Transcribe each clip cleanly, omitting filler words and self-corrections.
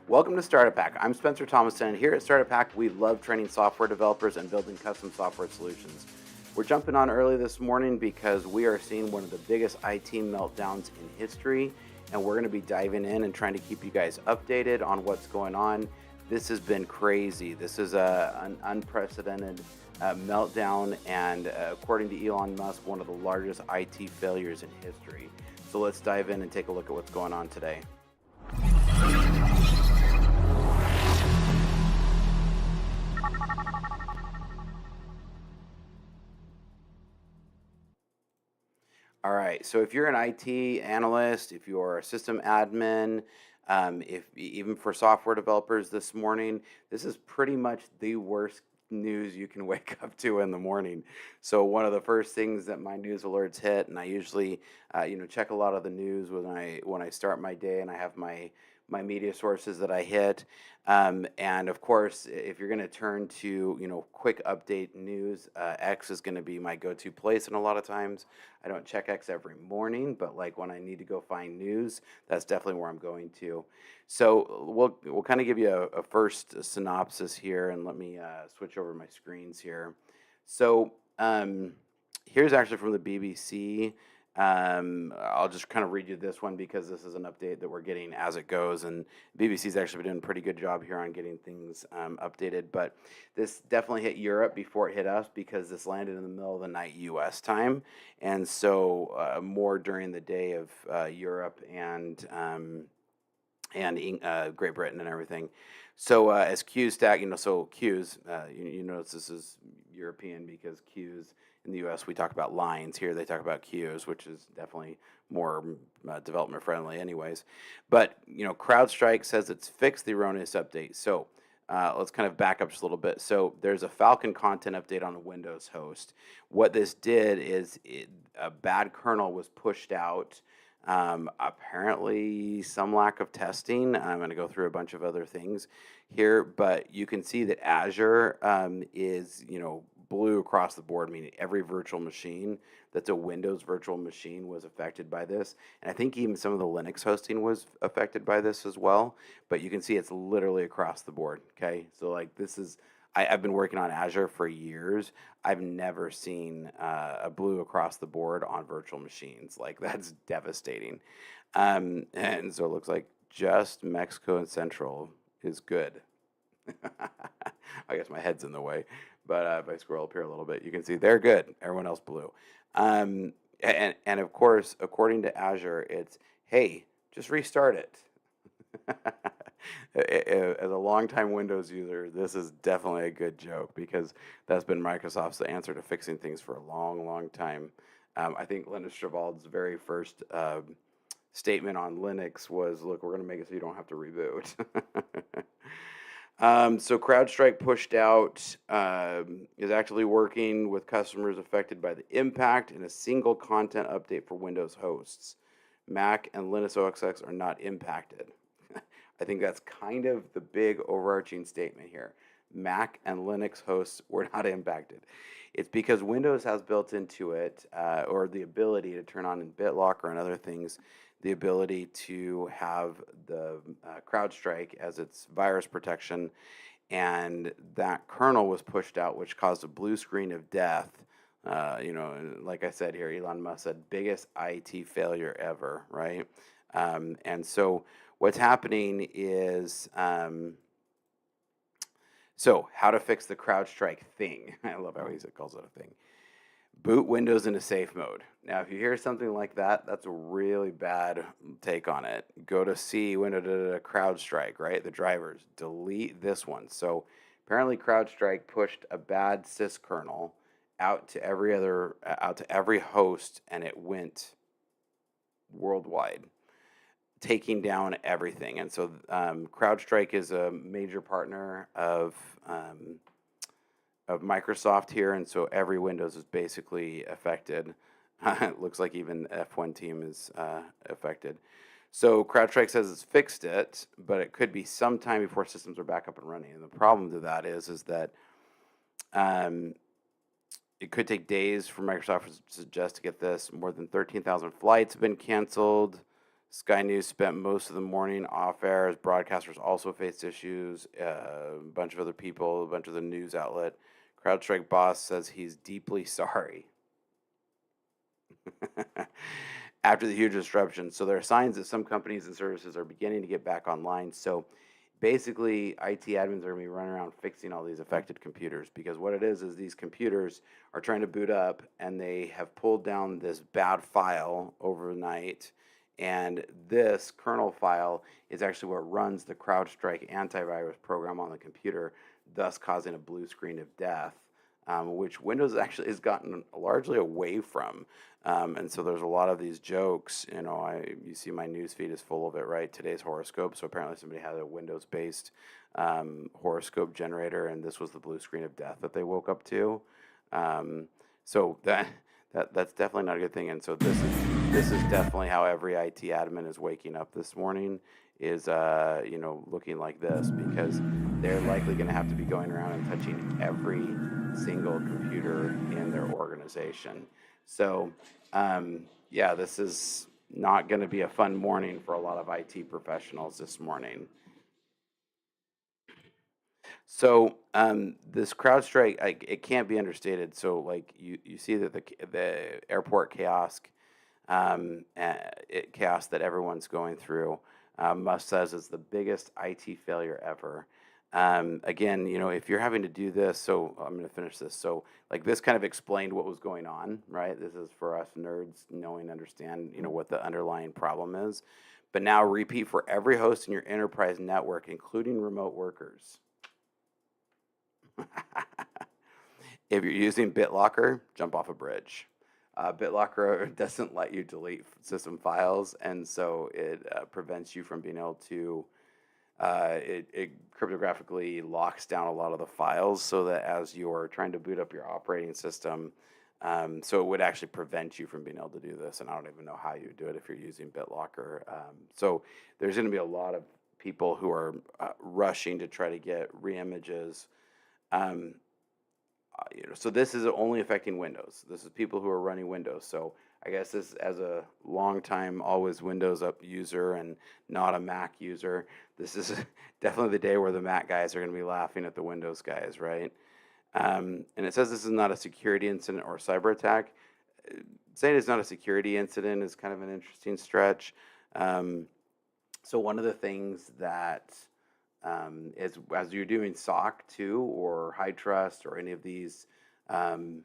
Welcome to StartupHakk. I'm Spencer Thomason, and here at StartupHakk, we love training software developers and building custom software solutions. We're jumping on early this morning because we are seeing one of the biggest IT meltdowns in history, and we're going to be diving in and trying to keep you guys updated on what's going on. This has been crazy. This is an unprecedented meltdown, and according to Elon Musk, one of the largest IT failures in history. So let's dive in and take a look at what's going on today. All right, so if you're an IT analyst, if you're a system admin, even for software developers this morning, this is pretty much the worst news you can wake up to in the morning. So one of the first things that my news alerts hit, and I usually, check a lot of the news when I start my day, and I have my media sources that I hit. And of course, if you're going to turn to, quick update news, X is going to be my go-to place. And a lot of times I don't check X every morning, but like when I need to go find news, that's definitely where I'm going to. So we'll kind of give you a first synopsis here, and let me switch over my screens here. So here's actually from the BBC. I'll just kind of read you this one because this is an update that we're getting as it goes, and BBC's actually been doing a pretty good job here on getting things updated. But this definitely hit Europe before it hit us because this landed in the middle of the night U.S. time, and so more during the day of Europe and Great Britain and everything. So as queues stack, so queues, you notice this is European because queues in the U.S. we talk about lines. Here they talk about queues, which is definitely more development friendly, anyways. But CrowdStrike says it's fixed the erroneous update. So let's kind of back up just a little bit. So there's a Falcon content update on the Windows host. What this did is a bad kernel was pushed out. Apparently some lack of testing. I'm going to go through a bunch of other things here, but you can see that Azure is, blue across the board, meaning every virtual machine that's a Windows virtual machine was affected by this. And I think even some of the Linux hosting was affected by this as well, but you can see it's literally across the board, okay? So like this is, I've been working on Azure for years. I've never seen a blue across the board on virtual machines. Like that's devastating. And so it looks like just Mexico and Central is good. I guess my head's in the way, but if I scroll up here a little bit, you can see they're good. Everyone else blue. And of course, according to Azure, it's, hey, just restart it. As a longtime Windows user, this is definitely a good joke because that's been Microsoft's answer to fixing things for a long, long time. I think Linus Torvalds' very first statement on Linux was, look, we're going to make it so you don't have to reboot. So CrowdStrike pushed out is actually working with customers affected by the impact in a single content update for Windows hosts. Mac and Linux OS X are not impacted. I think that's kind of the big overarching statement here. Mac and Linux hosts were not impacted. It's because Windows has built into it, or the ability to turn on in BitLocker and other things, the ability to have the CrowdStrike as its virus protection, and that kernel was pushed out, which caused a blue screen of death. Like I said here, Elon Musk said, biggest IT failure ever, right? And so what's happening is, so how to fix the CrowdStrike thing. I love how he calls it a thing. Boot Windows into safe mode. Now, if you hear something like that, that's a really bad take on it. Go to C, window, CrowdStrike, right? The drivers. Delete this one. So apparently CrowdStrike pushed a bad syskernel out to every host, and it went worldwide, taking down everything. And so CrowdStrike is a major partner of Microsoft here, and so every Windows is basically affected. It looks like even F1 team is affected. So CrowdStrike says it's fixed it, but it could be some time before systems are back up and running. And the problem to that is that it could take days for Microsoft to suggest to get this. More than 13,000 flights have been canceled. Sky News spent most of the morning off air as broadcasters also faced issues. A bunch of other people, a bunch of the news outlet. CrowdStrike boss says he's deeply sorry after the huge disruption. So there are signs that some companies and services are beginning to get back online. So basically, IT admins are going to be running around fixing all these affected computers, because what it is these computers are trying to boot up and they have pulled down this bad file overnight. And this kernel file is actually what runs the CrowdStrike antivirus program on the computer, thus causing a blue screen of death, which Windows actually has gotten largely away from. And so there's a lot of these jokes. You see my news feed is full of it, right? Today's horoscope. So apparently somebody had a Windows-based horoscope generator, and this was the blue screen of death that they woke up to. So that's definitely not a good thing. And so this is definitely how every IT admin is waking up this morning, is looking like this, because they're likely going to have to be going around and touching every single computer in their organization. So this is not going to be a fun morning for a lot of IT professionals this morning. So this CrowdStrike, it can't be understated. So like you see that the airport kiosk chaos that everyone's going through. Musk says is the biggest IT failure ever. Again, if you're having to do this, so I'm going to finish this. So like this kind of explained what was going on, right? This is for us nerds understand, what the underlying problem is. But now repeat for every host in your enterprise network, including remote workers. If you're using BitLocker, jump off a bridge. BitLocker doesn't let you delete system files, and so it prevents you from being able to, it cryptographically locks down a lot of the files, so that as you're trying to boot up your operating system, so it would actually prevent you from being able to do this, and I don't even know how you would do it if you're using BitLocker. So there's going to be a lot of people who are rushing to try to get reimages. So this is only affecting Windows. This is people who are running Windows. So I guess this, as a long time always Windows up user and not a Mac user, this is definitely the day where the Mac guys are going to be laughing at the Windows guys, right? And it says this is not a security incident or cyber attack. Saying it's not a security incident is kind of an interesting stretch. So one of the things that is, as you're doing SOC 2 or high trust or any of these type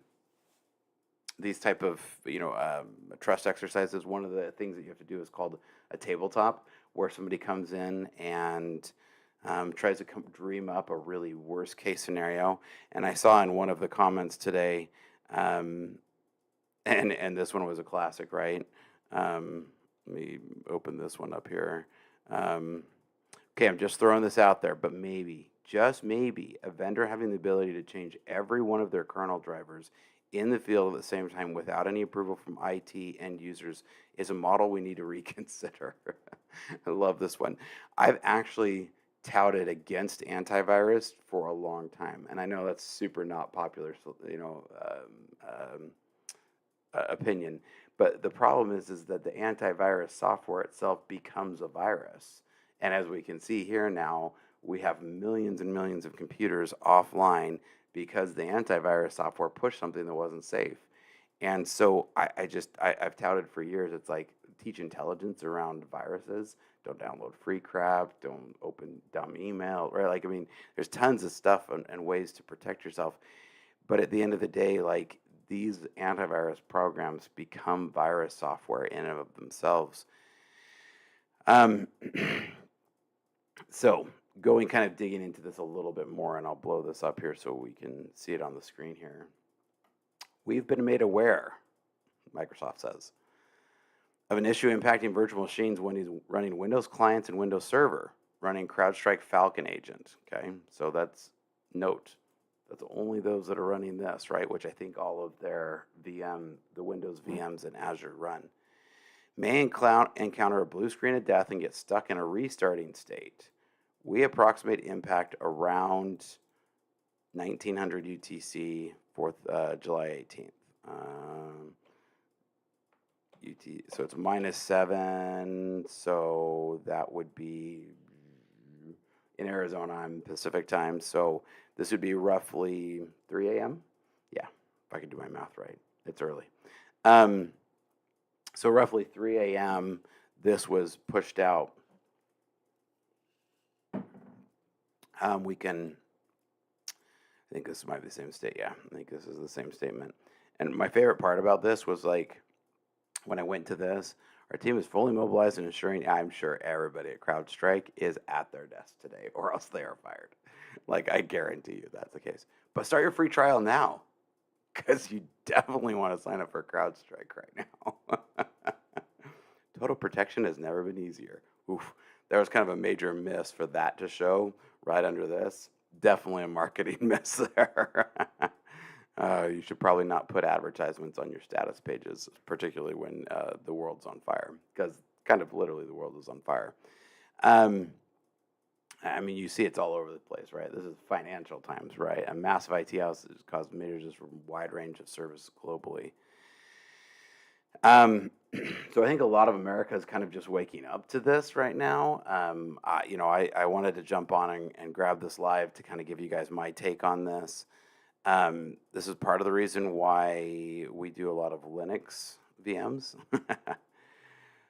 of trust exercises, one of the things that you have to do is called a tabletop, where somebody comes in and tries to dream up a really worst case scenario. And I saw in one of the comments today, and this one was a classic, right? Let me open this one up here. Okay, I'm just throwing this out there, but maybe, just maybe, a vendor having the ability to change every one of their kernel drivers in the field at the same time without any approval from IT end users is a model we need to reconsider. I love this one. I've actually touted against antivirus for a long time, and I know that's super not popular, opinion, but the problem is that the antivirus software itself becomes a virus. And as we can see here now, we have millions and millions of computers offline because the antivirus software pushed something that wasn't safe. And so I've touted for years, it's like, teach intelligence around viruses. Don't download free crap. Don't open dumb email, right? Like, I mean, there's tons of stuff and ways to protect yourself. But at the end of the day, like, these antivirus programs become virus software in and of themselves. So going kind of digging into this a little bit more, and I'll blow this up here so we can see it on the screen here. We've been made aware, Microsoft says, of an issue impacting virtual machines when he's running Windows clients and Windows Server, running CrowdStrike Falcon agent. Okay, so that's note. That's only those that are running this, right? Which I think all of their the Windows VMs in Azure run. May encounter a blue screen of death and get stuck in a restarting state. We approximate impact around 1900 UTC, July 18th. so it's -7, so that would be in Arizona, I'm Pacific time, so this would be roughly 3 a.m. Yeah, if I could do my math right. It's early. So roughly 3 a.m., this was pushed out. We can, I think this might be the same state. Yeah, I think this is the same statement. And my favorite part about this was like, when I went to this, our team is fully mobilized and ensuring, I'm sure everybody at CrowdStrike is at their desk today, or else they are fired. Like, I guarantee you that's the case. But start your free trial now, because you definitely want to sign up for CrowdStrike right now. Total protection has never been easier. Oof, there was kind of a major miss for that to show right under this. Definitely a marketing miss there. You should probably not put advertisements on your status pages, particularly when the world's on fire, because kind of literally the world is on fire. I mean, you see it's all over the place, right? This is financial times, right? A massive IT outage has caused measures from a wide range of services globally. So I think a lot of America is kind of just waking up to this right now. I wanted to jump on and grab this live to kind of give you guys my take on this. This is part of the reason why we do a lot of Linux VMs.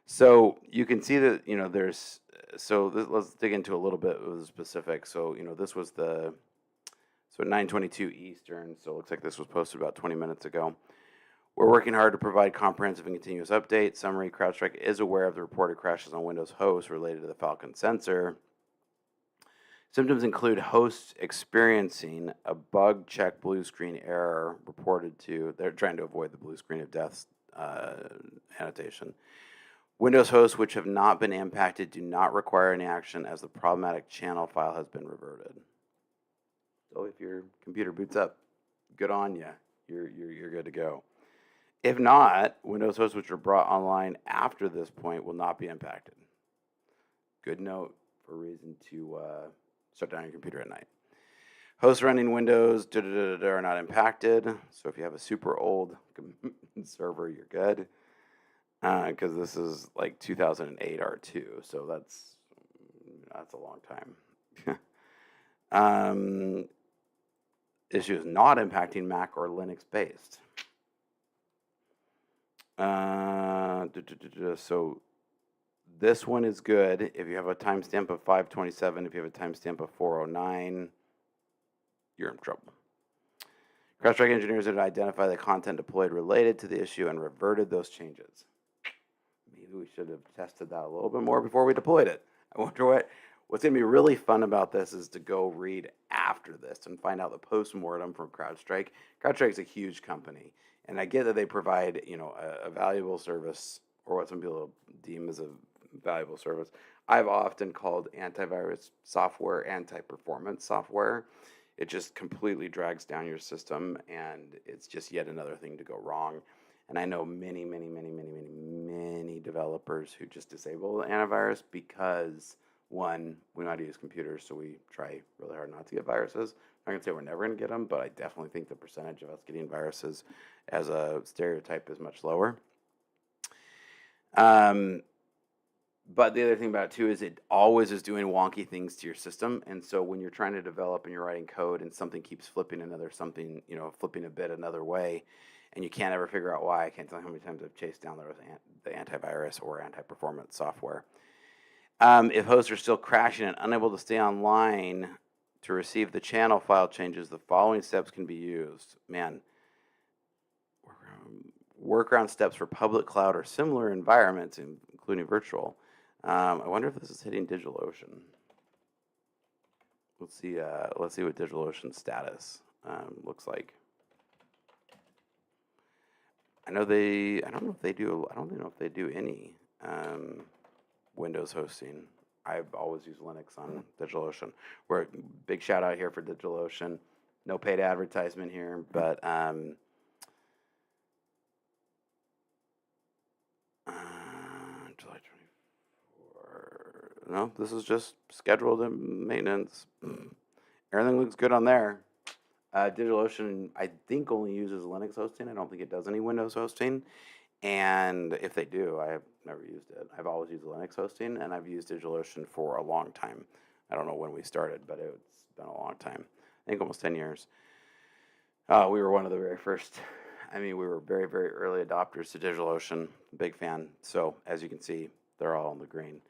So you can see that, let's dig into a little bit of the specifics. So, this was so 9:22 Eastern, so it looks like this was posted about 20 minutes ago. We're working hard to provide comprehensive and continuous updates. Summary, CrowdStrike is aware of the reported crashes on Windows hosts related to the Falcon sensor. Symptoms include hosts experiencing a bug check blue screen error reported to, they're trying to avoid the blue screen of death annotation. Windows hosts which have not been impacted do not require any action as the problematic channel file has been reverted. So if your computer boots up, good on you. You're good to go. If not, Windows hosts which are brought online after this point will not be impacted. Good note for a reason to shut down your computer at night. Hosts running Windows are not impacted. So if you have a super old server, you're good. Because this is like 2008 R2, so that's a long time. Issue is not impacting Mac or Linux based. So this one is good if you have a timestamp of 527. If you have a timestamp of 409, you're in trouble. CrowdStrike engineers had identified the content deployed related to the issue and reverted those changes. Maybe we should have tested that a little bit more before we deployed it. I wonder what's going to be really fun about this is to go read after this and find out the post-mortem from CrowdStrike. CrowdStrike is a huge company, and I get that they provide, a valuable service, or what some people deem as a valuable service. I've often called antivirus software anti-performance software. It just completely drags down your system, and it's just yet another thing to go wrong. And I know many developers who just disable antivirus because, one, we know how to use computers, so we try really hard not to get viruses. I'm not going to say we're never going to get them, but I definitely think the percentage of us getting viruses as a stereotype is much lower. But the other thing about it too is it always is doing wonky things to your system. And so when you're trying to develop and you're writing code and something keeps flipping flipping a bit another way, and you can't ever figure out why, I can't tell you how many times I've chased down the antivirus or anti-performance software. If hosts are still crashing and unable to stay online to receive the channel file changes, the following steps can be used. Workaround steps for public cloud or similar environments, including virtual. I wonder if this is hitting DigitalOcean. Let's see what DigitalOcean's status looks like. I don't know if they do any Windows hosting. I've always used Linux on DigitalOcean. We're big shout out here for DigitalOcean. No paid advertisement here, but July 24. No, this is just scheduled maintenance. Everything looks good on there. DigitalOcean, I think, only uses Linux hosting. I don't think it does any Windows hosting. And if they do, I have never used it. I've always used Linux hosting, and I've used DigitalOcean for a long time. I don't know when we started, but it's been a long time. I think almost 10 years. We were one of the very first. I mean, we were very, very early adopters to DigitalOcean. Big fan. So as you can see, they're all in the green.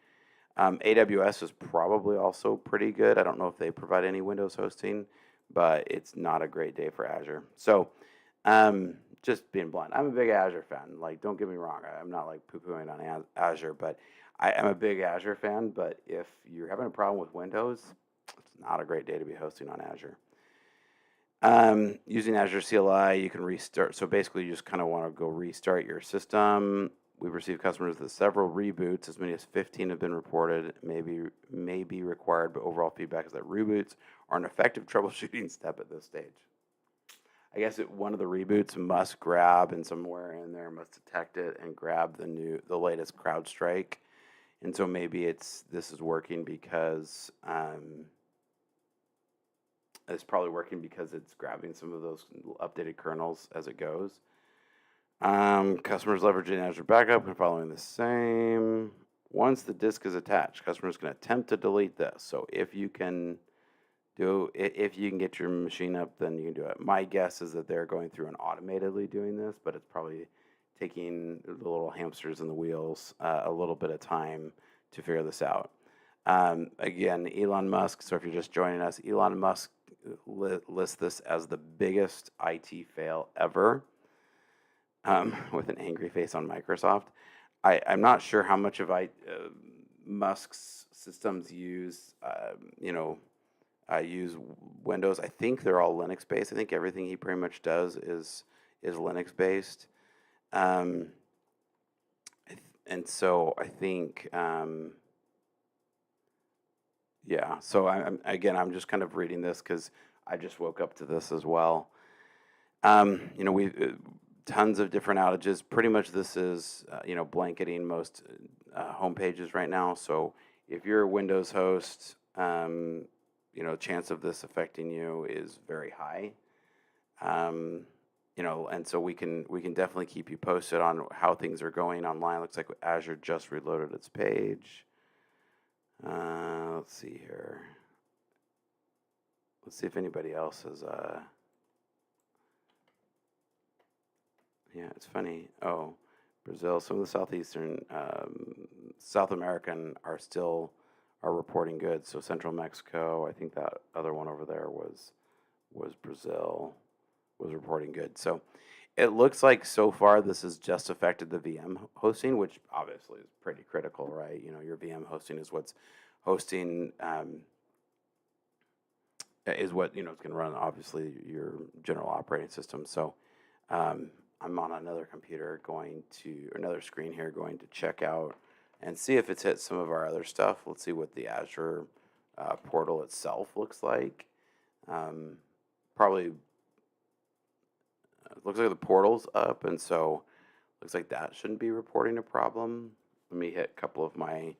AWS is probably also pretty good. I don't know if they provide any Windows hosting, but it's not a great day for Azure. So just being blunt, I'm a big Azure fan. Like, don't get me wrong. I'm not like poo-pooing on Azure, but I am a big Azure fan. But if you're having a problem with Windows, it's not a great day to be hosting on Azure. Using Azure CLI, you can restart. So basically, you just kind of want to go restart your system. We've received customers with several reboots. As many as 15 have been reported. May be required, but overall feedback is that reboots are an effective troubleshooting step at this stage. I guess one of the reboots must grab, and somewhere in there must detect it and grab the latest CrowdStrike. And so maybe this is working because it's probably working because it's grabbing some of those updated kernels as it goes. Customers leveraging Azure Backup and following the same. Once the disk is attached, customers can attempt to delete this. So if you can get your machine up, then you can do it. My guess is that they're going through and automatedly doing this, but it's probably taking the little hamsters in the wheels a little bit of time to figure this out. Again, Elon Musk. So if you're just joining us, Elon Musk lists this as the biggest IT fail ever, with an angry face on Microsoft. I'm not sure how much of Musk's systems use use Windows. I think they're all Linux based. I think everything he pretty much does is Linux based. And so I think yeah. So I'm just kind of reading this because I just woke up to this as well. We tons of different outages. Pretty much this is blanketing most home pages right now. So if you're a Windows host, chance of this affecting you is very high. And so we can definitely keep you posted on how things are going online. Looks like Azure just reloaded its page. Let's see here. Let's see if anybody else has. Yeah, it's funny. Oh, Brazil. Some of the southeastern, South American are reporting good. So Central Mexico. I think that other one over there was Brazil, was reporting good. So it looks like so far this has just affected the VM hosting, which obviously is pretty critical, right? Your VM hosting is what's hosting, is what, it's going to run, obviously, your general operating system. So I'm on another another screen here, going to check out and see if it's hit some of our other stuff. Let's see what the Azure portal itself looks like. Probably looks like the portal's up, and so looks like that shouldn't be reporting a problem. Let me hit a couple of my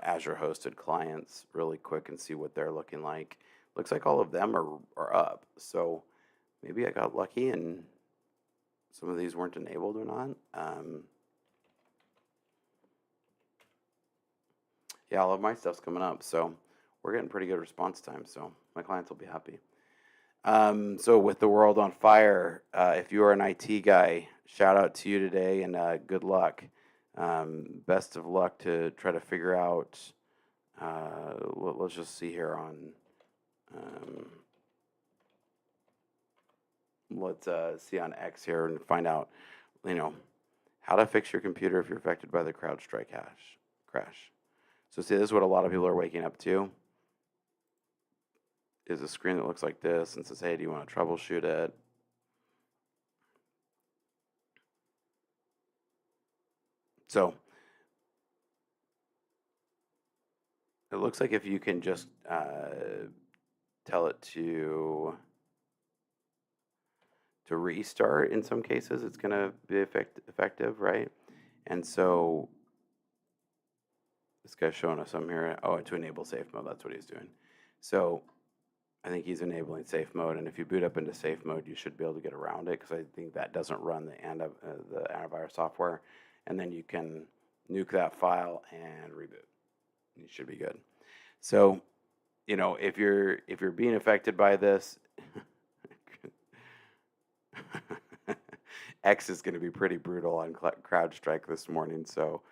Azure hosted clients really quick and see what they're looking like. Looks like all of them are up. So maybe I got lucky and some of these weren't enabled or not. Yeah, all of my stuff's coming up, so we're getting pretty good response time, so my clients will be happy. So with the world on fire, if you are an IT guy, shout out to you today and good luck. Best of luck to try to figure out, let's just see here on, let's see on X here and find out, how to fix your computer if you're affected by the CrowdStrike crash. So see, this is what a lot of people are waking up to, is a screen that looks like this and says, hey, do you want to troubleshoot it? So it looks like if you can just tell it to restart, in some cases, it's going to be effective, right? And so this guy's showing us something here. Oh, to enable safe mode, that's what he's doing. So I think he's enabling safe mode, and if you boot up into safe mode, you should be able to get around it because I think that doesn't run the antivirus software, and then you can nuke that file and reboot. You should be good. So, if you're being affected by this, X is going to be pretty brutal on CrowdStrike this morning. So,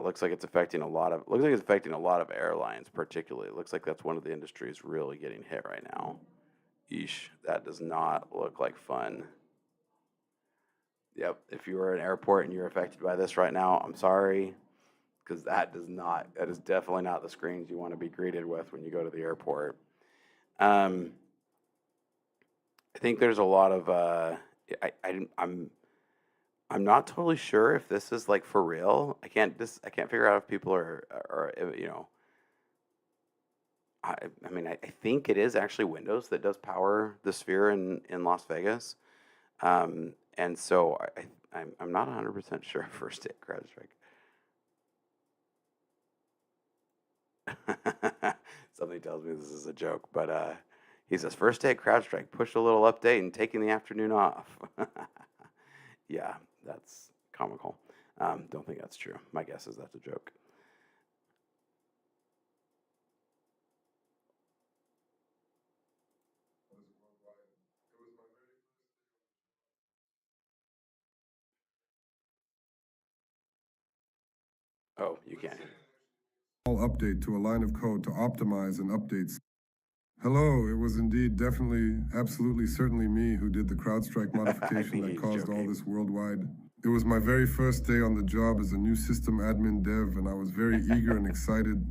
looks like it's affecting a lot of airlines, particularly. It looks like that's one of the industries really getting hit right now. Yeesh, that does not look like fun. Yep, if you are at an airport and you're affected by this right now, I'm sorry, because that is definitely not the screens you want to be greeted with when you go to the airport. I think there's a lot of I'm not totally sure if this is like for real. I can't figure out if people are I mean, I think it is actually Windows that does power the Sphere in Las Vegas. And so I'm not 100% sure first hit CrowdStrike. Somebody tells me this is a joke, but he says, first day at CrowdStrike, pushed a little update and taking the afternoon off. Yeah, that's comical. Don't think that's true. My guess is that's a joke. Oh, you can't. Update to a line of code to optimize and updates. Hello, it was indeed definitely, absolutely, certainly me who did the CrowdStrike modification that caused all this worldwide. It was my very first day on the job as a new system admin dev, and I was very eager and excited.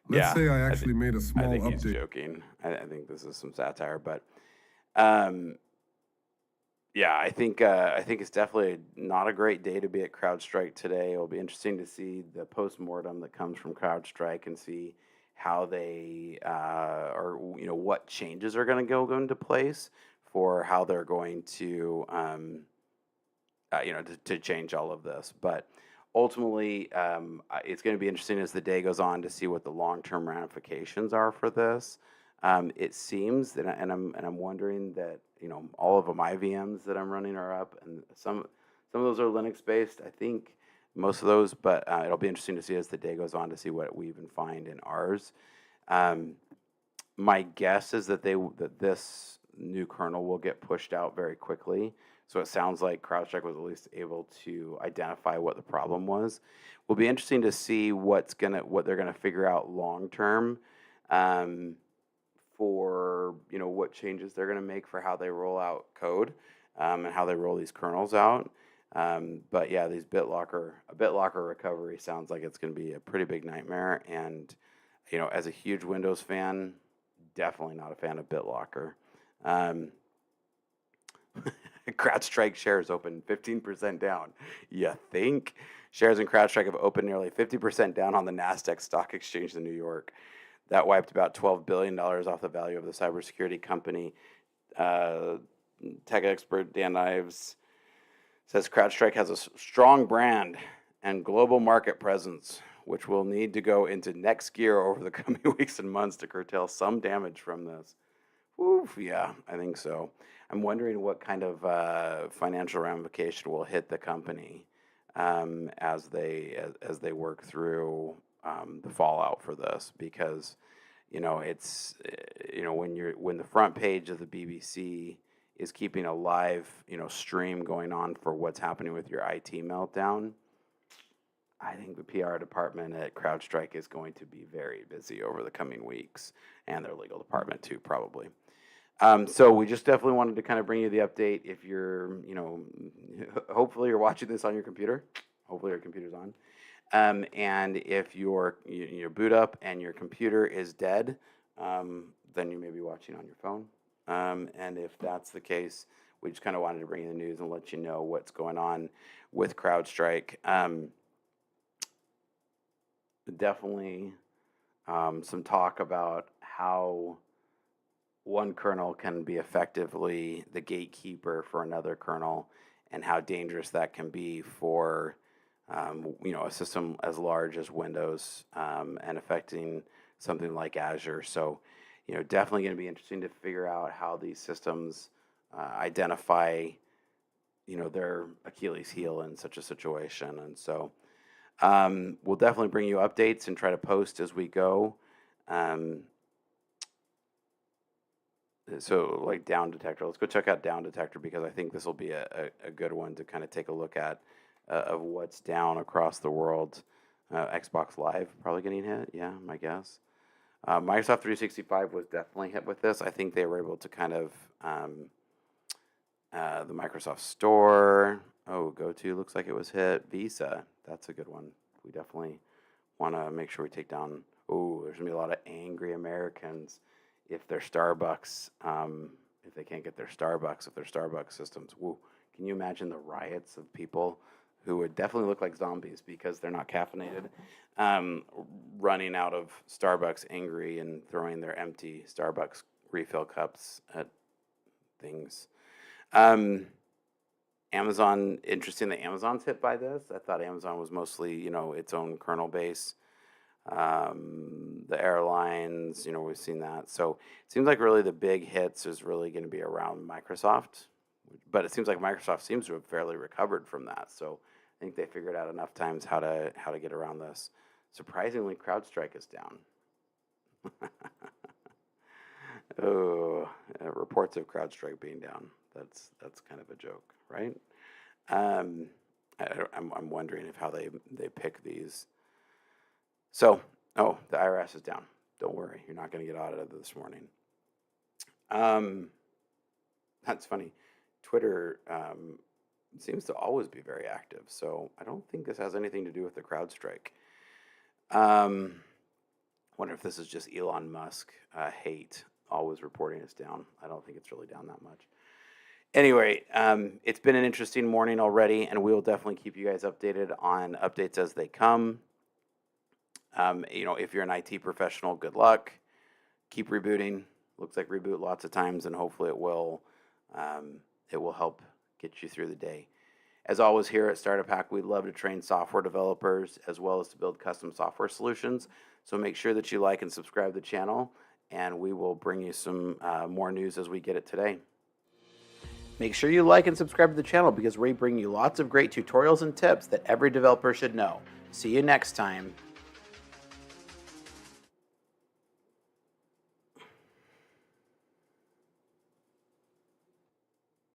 Let's say I actually made a small update. I think he's joking. I think this is some satire, but yeah, I think it's definitely not a great day to be at CrowdStrike today. It'll be interesting to see the post-mortem that comes from CrowdStrike and see how they or what changes are going to go into place for how they're going to to change all of this. But ultimately, it's going to be interesting as the day goes on to see what the long-term ramifications are for this. It seems that, and I'm wondering that all of my VMs that I'm running are up, and some of those are Linux based. I think most of those, but it'll be interesting to see as the day goes on to see what we even find in ours. My guess is that this new kernel will get pushed out very quickly. So it sounds like CrowdStrike was at least able to identify what the problem was. Will be interesting to see what they're gonna figure out long term. For what changes they're going to make for how they roll out code and how they roll these kernels out. But yeah, a BitLocker recovery sounds like it's going to be a pretty big nightmare. And as a huge Windows fan, definitely not a fan of BitLocker. CrowdStrike shares open 15% down. You think? Shares in CrowdStrike have opened nearly 50% down on the NASDAQ stock exchange in New York. That wiped about $12 billion off the value of the cybersecurity company. Tech expert Dan Ives says CrowdStrike has a strong brand and global market presence, which will need to go into next gear over the coming weeks and months to curtail some damage from this. Oof, yeah, I think so. I'm wondering what kind of financial ramification will hit the company as they work through the fallout for this, because it's when the front page of the BBC is keeping a live stream going on for what's happening with your IT meltdown, I think the PR department at CrowdStrike is going to be very busy over the coming weeks, and their legal department too, probably. So we just definitely wanted to kind of bring you the update. If you're hopefully you're watching this on your computer. Hopefully your computer's on. And if your boot up and your computer is dead, then you may be watching on your phone. And if that's the case, we just kind of wanted to bring you the news and let you know what's going on with CrowdStrike. Definitely some talk about how one kernel can be effectively the gatekeeper for another kernel, and how dangerous that can be for a system as large as Windows, and affecting something like Azure. So, definitely going to be interesting to figure out how these systems identify, their Achilles heel in such a situation. And so we'll definitely bring you updates and try to post as we go. So like Down Detector, let's go check out Down Detector because I think this will be a good one to kind of take a look at of what's down across the world. Xbox Live probably getting hit, yeah, my guess. Microsoft 365 was definitely hit with this. I think they were able to kind of, the Microsoft Store, GoTo looks like it was hit. Visa, that's a good one. We definitely want to make sure we take down, there's going to be a lot of angry Americans if their Starbucks, if they can't get their Starbucks, if their Starbucks systems, can you imagine the riots of people who would definitely look like zombies because they're not caffeinated, running out of Starbucks angry and throwing their empty Starbucks refill cups at things. Amazon, interesting that Amazon's hit by this. I thought Amazon was mostly, its own kernel base. The airlines, we've seen that. So it seems like really the big hits is really going to be around Microsoft, but it seems like Microsoft seems to have fairly recovered from that. So I think they figured out enough times how to get around this. Surprisingly, CrowdStrike is down. Reports of CrowdStrike being down. That's kind of a joke, right? I'm wondering if how they pick these. So, the IRS is down. Don't worry, you're not going to get audited this morning. That's funny. Twitter seems to always be very active, so I don't think this has anything to do with the CrowdStrike. Wonder if this is just Elon Musk hate always reporting us down. I don't think it's really down that much. Anyway, it's been an interesting morning already, and we will definitely keep you guys updated on updates as they come. If you're an IT professional, good luck. Keep rebooting. Looks like reboot lots of times, and hopefully it will help get you through the day. As always, here at StartupHakk, we love to train software developers as well as to build custom software solutions. So make sure that you like and subscribe to the channel, and we will bring you some more news as we get it today. Make sure you like and subscribe to the channel because we bring you lots of great tutorials and tips that every developer should know. See you next time.